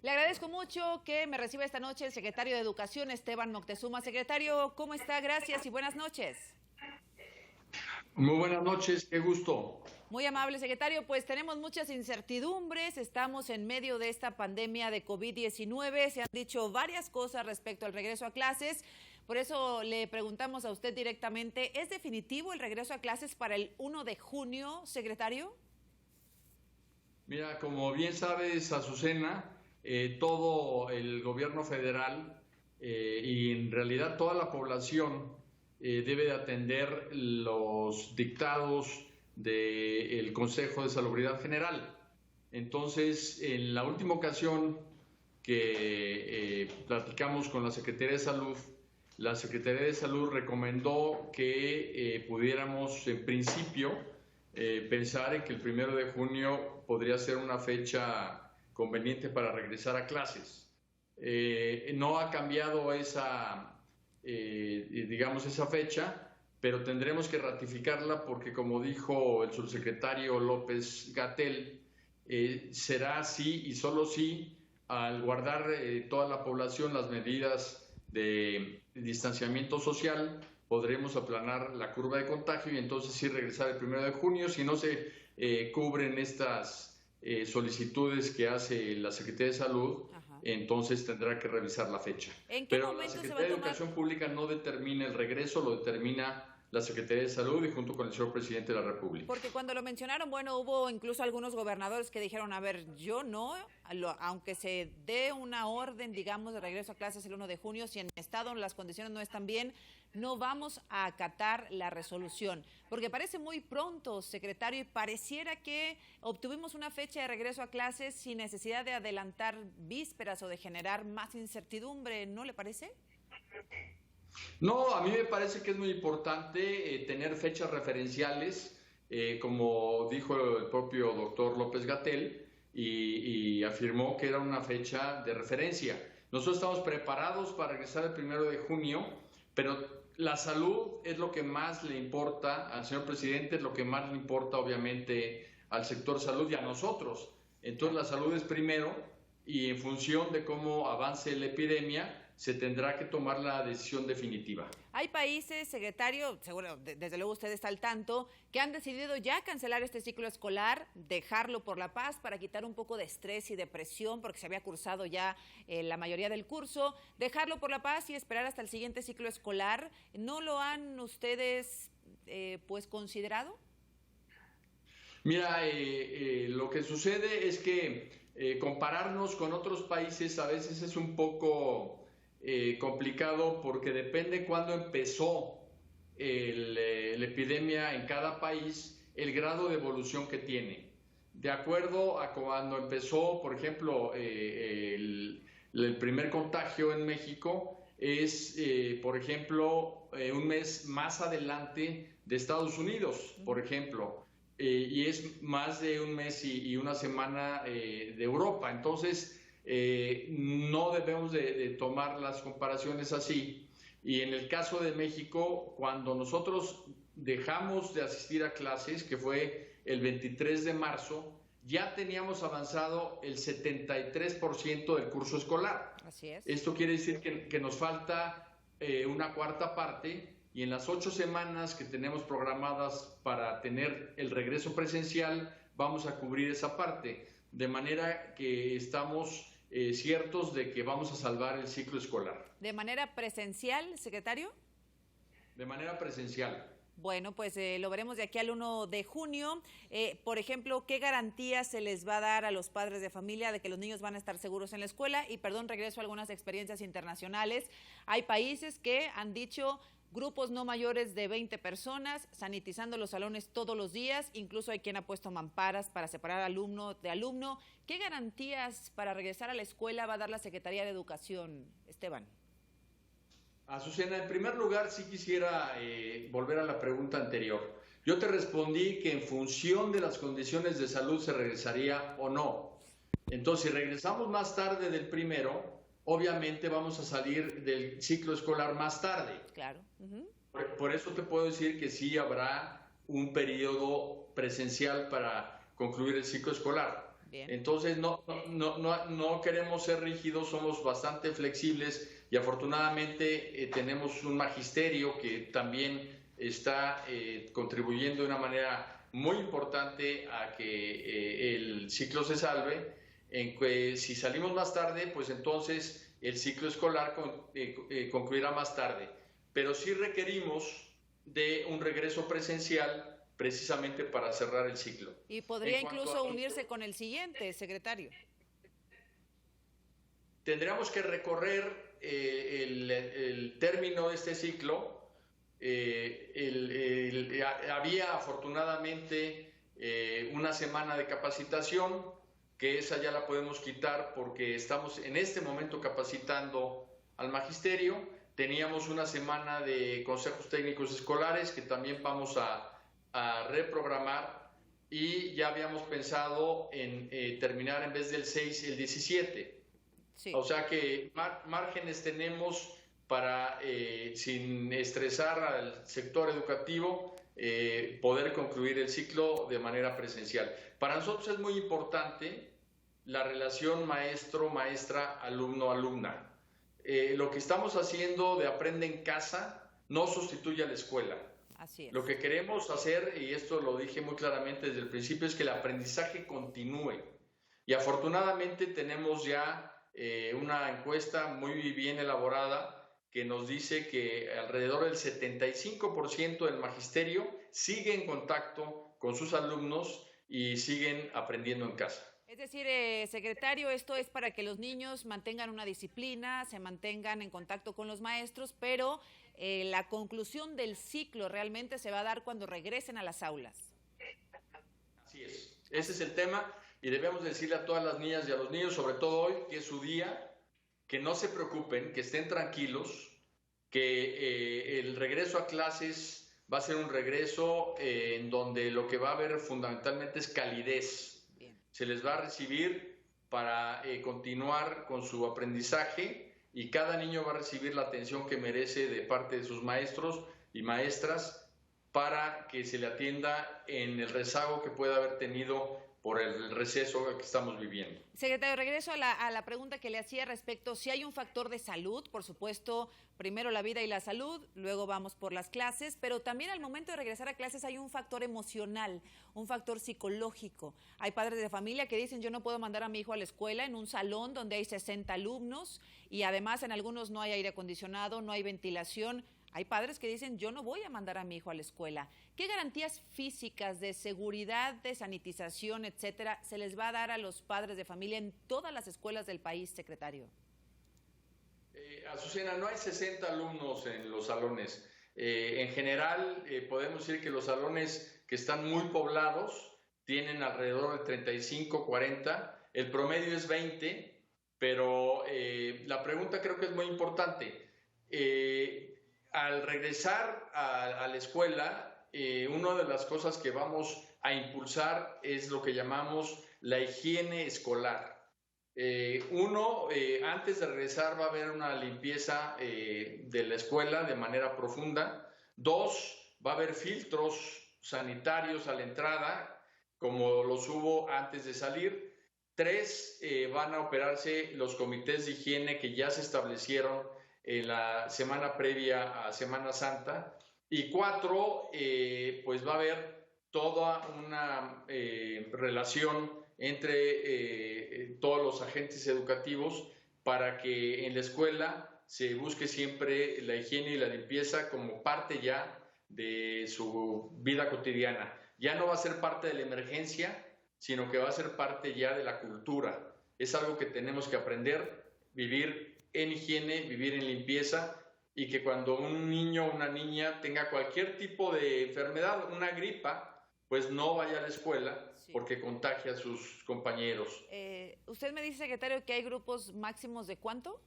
Le agradezco mucho que me reciba esta noche el secretario de Educación, Esteban Moctezuma. Secretario, ¿cómo está? Gracias y buenas noches. Muy buenas noches, qué gusto. Muy amable, secretario. Pues tenemos muchas incertidumbres, estamos en medio de esta pandemia de COVID-19, se han dicho varias cosas respecto al regreso a clases, por eso le preguntamos a usted directamente, ¿es definitivo el regreso a clases para el 1 de junio, secretario? Mira, como bien sabes, Azucena, todo el gobierno federal y en realidad toda la población debe de atender los dictados del Consejo de Salubridad General. Entonces, en la última ocasión que platicamos con la Secretaría de Salud, la Secretaría de Salud recomendó que pudiéramos, en principio, pensar en que el 1 de junio podría ser una fecha conveniente para regresar a clases. No ha cambiado esa fecha, pero tendremos que ratificarla porque, como dijo el subsecretario López-Gatell, será así y solo sí al guardar toda la población las medidas de distanciamiento social, podremos aplanar la curva de contagio y entonces sí regresar el 1 de junio. Si no se cubren estas solicitudes que hace la Secretaría de Salud, entonces tendrá que revisar la fecha. ¿En qué Pero la momento se va a Secretaría de tomar? Educación Pública no determina el regreso, lo determina la Secretaría de Salud y junto con el señor Presidente de la República. Porque cuando lo mencionaron, bueno, hubo incluso algunos gobernadores que dijeron, a ver, yo no, aunque se dé una orden, digamos, de regreso a clases el 1 de junio, si en mi estado las condiciones no están bien, no vamos a acatar la resolución. Porque parece muy pronto, secretario, y pareciera que obtuvimos una fecha de regreso a clases sin necesidad de adelantar vísperas o de generar más incertidumbre, ¿no le parece? No, a mí me parece que es muy importante tener fechas referenciales, como dijo el propio doctor López-Gatell, y afirmó que era una fecha de referencia. Nosotros estamos preparados para regresar el 1 de junio, pero la salud es lo que más le importa al señor presidente, es lo que más le importa obviamente al sector salud y a nosotros. Entonces la salud es primero y en función de cómo avance la epidemia, se tendrá que tomar la decisión definitiva. Hay países, secretario, seguro, desde luego usted está al tanto, que han decidido ya cancelar este ciclo escolar, dejarlo por la paz para quitar un poco de estrés y de presión, porque se había cursado ya la mayoría del curso, dejarlo por la paz y esperar hasta el siguiente ciclo escolar. ¿No lo han ustedes pues considerado? Mira, lo que sucede es que compararnos con otros países a veces es un poco complicado porque depende cuándo empezó la epidemia en cada país, el grado de evolución que tiene. De acuerdo a cuando empezó, por ejemplo, el primer contagio en México es, por ejemplo, un mes más adelante de Estados Unidos, por ejemplo. Y es más de un mes y una semana de Europa. Entonces, no debemos de tomar las comparaciones así. Y en el caso de México, cuando nosotros dejamos de asistir a clases, que fue el 23 de marzo, ya teníamos avanzado el 73% del curso escolar. Así es. Esto quiere decir que nos falta una cuarta parte. Y en las 8 semanas que tenemos programadas para tener el regreso presencial, vamos a cubrir esa parte, de manera que estamos ciertos de que vamos a salvar el ciclo escolar. ¿De manera presencial, secretario? De manera presencial. Bueno, pues lo veremos de aquí al 1 de junio. Por ejemplo, ¿qué garantías se les va a dar a los padres de familia de que los niños van a estar seguros en la escuela? Y perdón, regreso a algunas experiencias internacionales. Hay países que han dicho grupos no mayores de 20 personas, sanitizando los salones todos los días, incluso hay quien ha puesto mamparas para separar alumno de alumno. ¿Qué garantías para regresar a la escuela va a dar la Secretaría de Educación, Esteban? Azucena, en primer lugar sí quisiera volver a la pregunta anterior. Yo te respondí que en función de las condiciones de salud se regresaría o no. Entonces, si regresamos más tarde del 1, obviamente vamos a salir del ciclo escolar más tarde. Claro. Por eso te puedo decir que sí habrá un periodo presencial para concluir el ciclo escolar. Bien. Entonces no queremos ser rígidos, somos bastante flexibles y afortunadamente tenemos un magisterio que también está contribuyendo de una manera muy importante a que el ciclo se salve. En que si salimos más tarde, pues entonces el ciclo escolar concluirá más tarde. Pero sí requerimos de un regreso presencial precisamente para cerrar el ciclo. Y podría incluso unirse con el siguiente, secretario. Tendríamos que recorrer el término de este ciclo. Había afortunadamente una semana de capacitación, que esa ya la podemos quitar porque estamos en este momento capacitando al magisterio. Teníamos una semana de consejos técnicos escolares que también vamos a reprogramar, y ya habíamos pensado en terminar en vez del 6 el 17. Sí. O sea que márgenes tenemos para, sin estresar al sector educativo, poder concluir el ciclo de manera presencial. Para nosotros es muy importante la relación maestro-maestra, alumno-alumna. Lo que estamos haciendo de Aprende en Casa no sustituye a la escuela. Así es. Lo que queremos hacer, y esto lo dije muy claramente desde el principio, es que el aprendizaje continúe. Y afortunadamente tenemos ya una encuesta muy bien elaborada que nos dice que alrededor del 75% del magisterio sigue en contacto con sus alumnos y siguen aprendiendo en casa. Es decir, secretario, esto es para que los niños mantengan una disciplina, se mantengan en contacto con los maestros, pero la conclusión del ciclo realmente se va a dar cuando regresen a las aulas. Así es, ese es el tema, y debemos decirle a todas las niñas y a los niños, sobre todo hoy, que es su día, que no se preocupen, que estén tranquilos, que el regreso a clases va a ser un regreso en donde lo que va a haber fundamentalmente es calidez. Se les va a recibir para continuar con su aprendizaje, y cada niño va a recibir la atención que merece de parte de sus maestros y maestras para que se le atienda en el rezago que pueda haber tenido por el receso que estamos viviendo. Secretario, regreso a la pregunta que le hacía respecto si hay un factor de salud, por supuesto, primero la vida y la salud, luego vamos por las clases, pero también al momento de regresar a clases hay un factor emocional, un factor psicológico. Hay padres de familia que dicen, yo no puedo mandar a mi hijo a la escuela en un salón donde hay 60 alumnos y además en algunos no hay aire acondicionado, no hay ventilación. Hay padres que dicen, yo no voy a mandar a mi hijo a la escuela. ¿Qué garantías físicas de seguridad, de sanitización, etcétera, se les va a dar a los padres de familia en todas las escuelas del país, secretario? Azucena, no hay 60 alumnos en los salones. En general, podemos decir que los salones que están muy poblados tienen alrededor de 35, 40. El promedio es 20, pero la pregunta creo que es muy importante. Al regresar a la escuela, una de las cosas que vamos a impulsar es lo que llamamos la higiene escolar. Antes de regresar va a haber una limpieza de la escuela de manera profunda. 2, va a haber filtros sanitarios a la entrada, como los hubo antes de salir. 3, van a operarse los comités de higiene que ya se establecieron en la semana previa a Semana Santa. Y 4, pues va a haber toda una relación entre todos los agentes educativos para que en la escuela se busque siempre la higiene y la limpieza como parte ya de su vida cotidiana. Ya no va a ser parte de la emergencia, sino que va a ser parte ya de la cultura. Es algo que tenemos que aprender, vivir en higiene, vivir en limpieza, y que cuando un niño o una niña tenga cualquier tipo de enfermedad, una gripa, pues no vaya a la escuela porque contagia a sus compañeros. Usted me dice, secretario, que hay grupos máximos ¿de cuánto?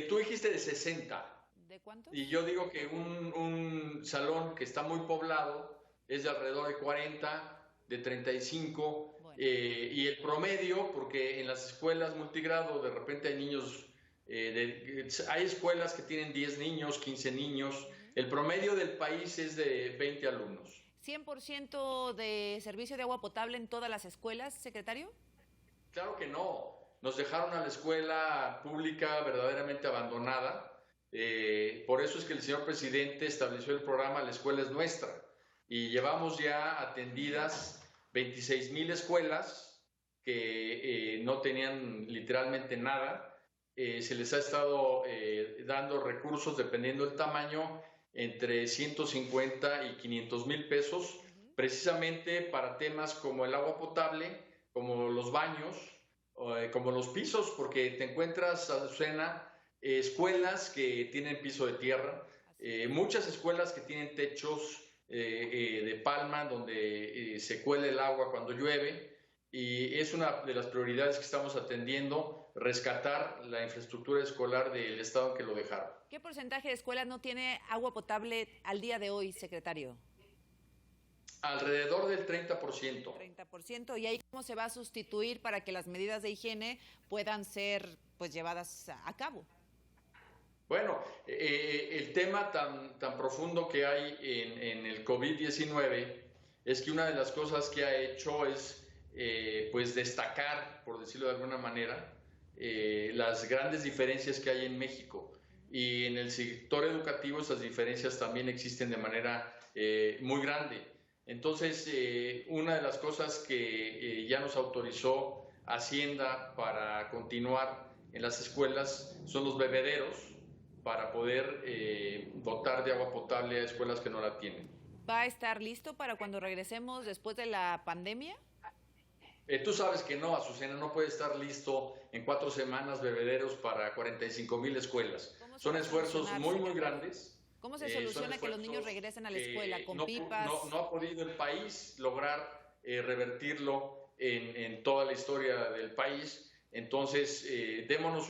Tú dijiste de 60. ¿De cuánto? Y yo digo que un salón que está muy poblado es de alrededor de 40, de 35. Bueno. Y el promedio, porque en las escuelas multigrado de repente hay niños, hay escuelas que tienen 10 niños, 15 niños. El promedio del país es de 20 alumnos. 100% de servicio de agua potable en todas las escuelas, secretario? Claro que no. Nos dejaron a la escuela pública verdaderamente abandonada. Por eso es que el señor presidente estableció el programa La Escuela es Nuestra. Y llevamos ya atendidas 26,000 escuelas que no tenían literalmente nada. Se les ha estado dando recursos, dependiendo del tamaño, entre 150 y 500,000 pesos, precisamente para temas como el agua potable, como los baños, como los pisos, porque te encuentras, Azucena, escuelas que tienen piso de tierra, muchas escuelas que tienen techos de palma donde se cuela el agua cuando llueve, y es una de las prioridades que estamos atendiendo, rescatar la infraestructura escolar del estado en que lo dejaron. ¿Qué porcentaje de escuelas no tiene agua potable al día de hoy, secretario? Alrededor del 30%. 30%. ¿Y ahí cómo se va a sustituir para que las medidas de higiene puedan ser pues llevadas a cabo? Bueno, el tema tan profundo que hay en el COVID-19 es que una de las cosas que ha hecho es pues destacar, por decirlo de alguna manera, las grandes diferencias que hay en México. Y en el sector educativo esas diferencias también existen de manera muy grande. Entonces, una de las cosas que ya nos autorizó Hacienda para continuar en las escuelas son los bebederos, para poder dotar de agua potable a escuelas que no la tienen. ¿Va a estar listo para cuando regresemos después de la pandemia? Tú sabes que no, Azucena, no puede estar listo en 4 semanas bebederos para 45,000 escuelas. Son esfuerzos muy grandes. ¿Cómo se soluciona que los niños regresen a la escuela con pipas? No ha podido el país lograr revertirlo en toda la historia del país. Entonces, démonos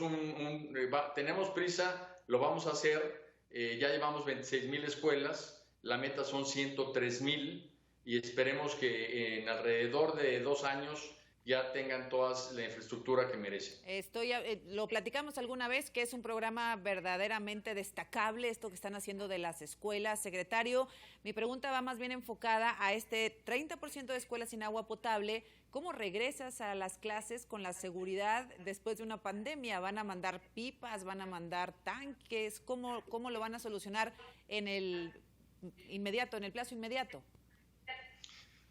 tenemos prisa, lo vamos a hacer. Ya llevamos 26,000 escuelas, la meta son 103,000 y esperemos que en alrededor de 2 años ya tengan toda la infraestructura que merecen. Lo platicamos alguna vez, que es un programa verdaderamente destacable, esto que están haciendo de las escuelas. Secretario, mi pregunta va más bien enfocada a este 30% de escuelas sin agua potable. ¿Cómo regresas a las clases con la seguridad después de una pandemia? ¿Van a mandar pipas? ¿Van a mandar tanques? ¿Cómo lo van a solucionar en el plazo inmediato?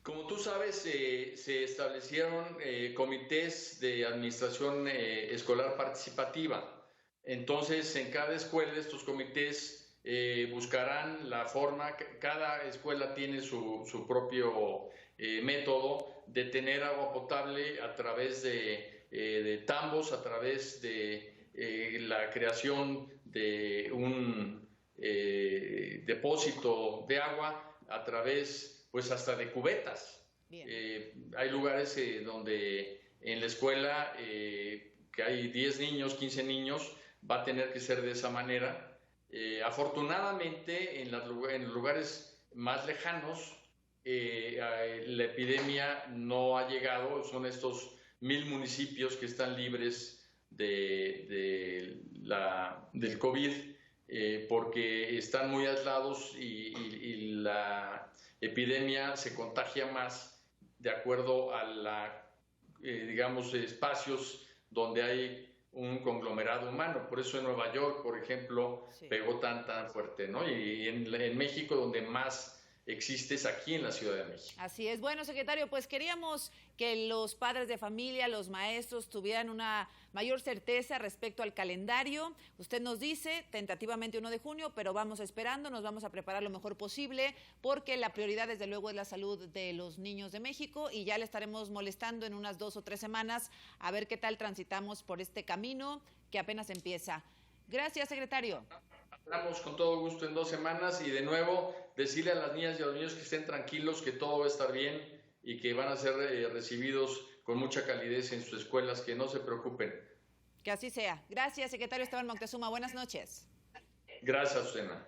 Como tú sabes, se establecieron comités de administración escolar participativa. Entonces, en cada escuela estos comités buscarán la forma. Cada escuela tiene su propio método de tener agua potable a través de tambos, a través de la creación de un depósito de agua, a través pues hasta de cubetas. Hay lugares donde en la escuela que hay 10 niños, 15 niños, va a tener que ser de esa manera. Afortunadamente, en los lugares más lejanos, la epidemia no ha llegado. Son estos 1,000 municipios que están libres del COVID, porque están muy aislados y la epidemia se contagia más de acuerdo a espacios donde hay un conglomerado humano. Por eso en Nueva York, por ejemplo, pegó tan fuerte, ¿no? Y en México, donde más existe, es aquí en la Ciudad de México. Así es. Bueno, secretario, pues queríamos que los padres de familia, los maestros, tuvieran una mayor certeza respecto al calendario. Usted nos dice tentativamente 1 de junio, pero vamos esperando, nos vamos a preparar lo mejor posible, porque la prioridad desde luego es la salud de los niños de México, y ya le estaremos molestando en unas 2 o 3 semanas a ver qué tal transitamos por este camino que apenas empieza. Gracias, secretario. Hablamos con todo gusto en 2 semanas, y de nuevo decirle a las niñas y a los niños que estén tranquilos, que todo va a estar bien y que van a ser recibidos con mucha calidez en sus escuelas, que no se preocupen. Que así sea. Gracias, secretario Esteban Moctezuma. Buenas noches. Gracias, Susana.